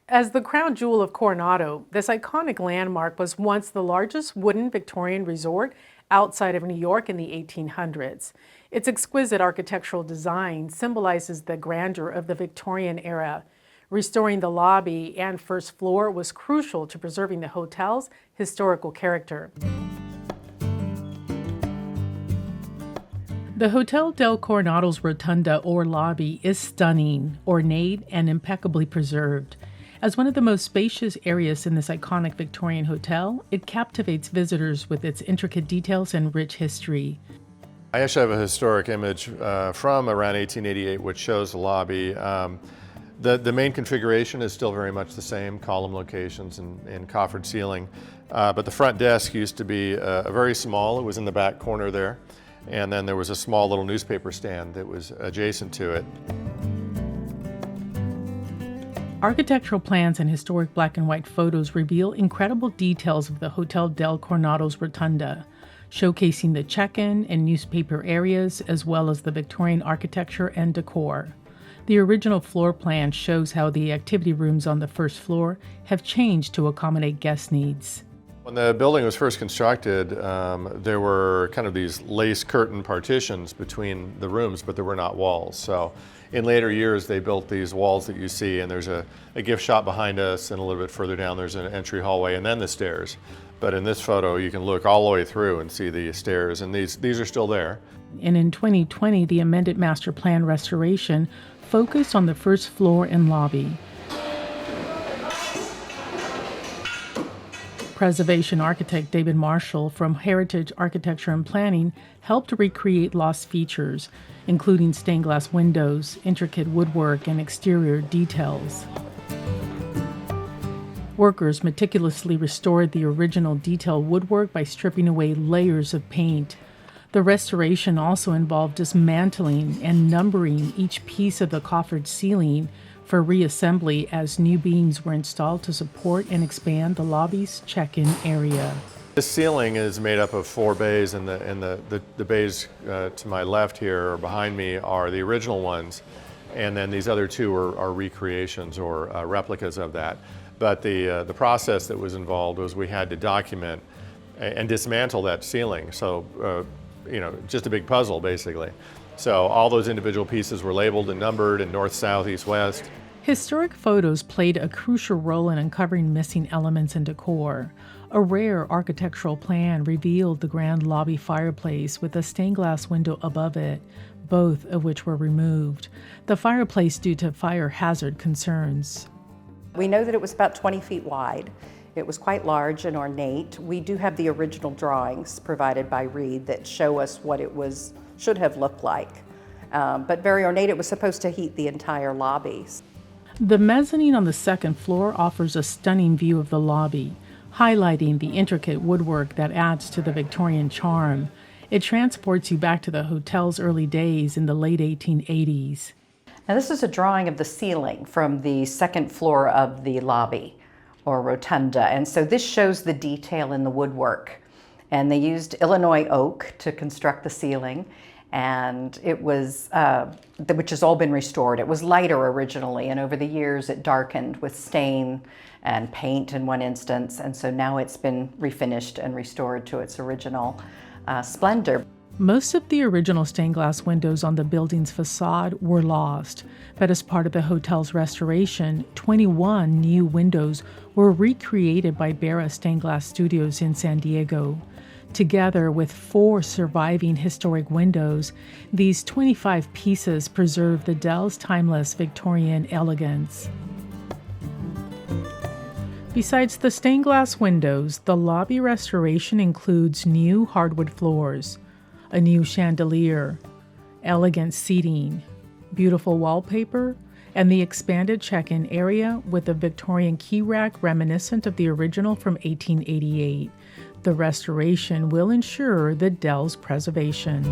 As the crown jewel of Coronado, this iconic landmark was once the largest wooden Victorian resort outside of New York in the 1800s. Its exquisite architectural design symbolizes the grandeur of the Victorian era. Restoring the lobby and first floor was crucial to preserving the hotel's historical character. The Hotel del Coronado's rotunda or lobby is stunning, ornate, and impeccably preserved. As one of the most spacious areas in this iconic Victorian hotel, it captivates visitors with its intricate details and rich history. I actually have a historic image from around 1888 which shows the lobby. The main configuration is still very much the same, column locations and coffered ceiling. But the front desk used to be very small. It was in the back corner there. And then there was a small little newspaper stand that was adjacent to it. Architectural plans and historic black and white photos reveal incredible details of the Hotel del Coronado's rotunda, showcasing the check-in and newspaper areas as well as the Victorian architecture and decor. The original floor plan shows how the activity rooms on the first floor have changed to accommodate guest needs. When the building was first constructed, there were kind of these lace curtain partitions between the rooms, but there were not walls. So in later years, they built these walls that you see, and there's a gift shop behind us, and a little bit further down, there's an entry hallway, and then the stairs. But in this photo, you can look all the way through and see the stairs, and these are still there. And in 2020, the amended master plan restoration focused on the first floor and lobby. Preservation architect David Marshall from Heritage Architecture and Planning helped recreate lost features, including stained glass windows, intricate woodwork, and exterior details. Workers meticulously restored the original detailed woodwork by stripping away layers of paint. The restoration also involved dismantling and numbering each piece of the coffered ceiling for reassembly as new beams were installed to support and expand the lobby's check-in area. This ceiling is made up of 4 bays, and the bays to my left here or behind me are the original ones, and then these other 2 are recreations or replicas of that. But the process that was involved was we had to document and dismantle that ceiling. So, just a big puzzle basically. So all those individual pieces were labeled and numbered in north, south, east, west. Historic photos played a crucial role in uncovering missing elements and decor. A rare architectural plan revealed the grand lobby fireplace with a stained glass window above it, both of which were removed. The fireplace due to fire hazard concerns. We know that it was about 20 feet wide. It was quite large and ornate. We do have the original drawings provided by Reed that show us what it should have looked like. But very ornate. It was supposed to heat the entire lobby. The mezzanine on the second floor offers a stunning view of the lobby, highlighting the intricate woodwork that adds to the Victorian charm. It transports you back to the hotel's early days in the late 1880s. Now this is a drawing of the ceiling from the second floor of the lobby or rotunda. And so this shows the detail in the woodwork. And they used Illinois oak to construct the ceiling. And it was, which has all been restored. It was lighter originally, and over the years it darkened with stain and paint in one instance, and so now it's been refinished and restored to its original splendor. Most of the original stained glass windows on the building's facade were lost, but as part of the hotel's restoration, 21 new windows were recreated by Barra Stained Glass Studios in San Diego. Together with 4 surviving historic windows, these 25 pieces preserve the Del's timeless Victorian elegance. Besides the stained glass windows, the lobby restoration includes new hardwood floors, a new chandelier, elegant seating, beautiful wallpaper, and the expanded check-in area with a Victorian key rack reminiscent of the original from 1888. The restoration will ensure the Del's preservation.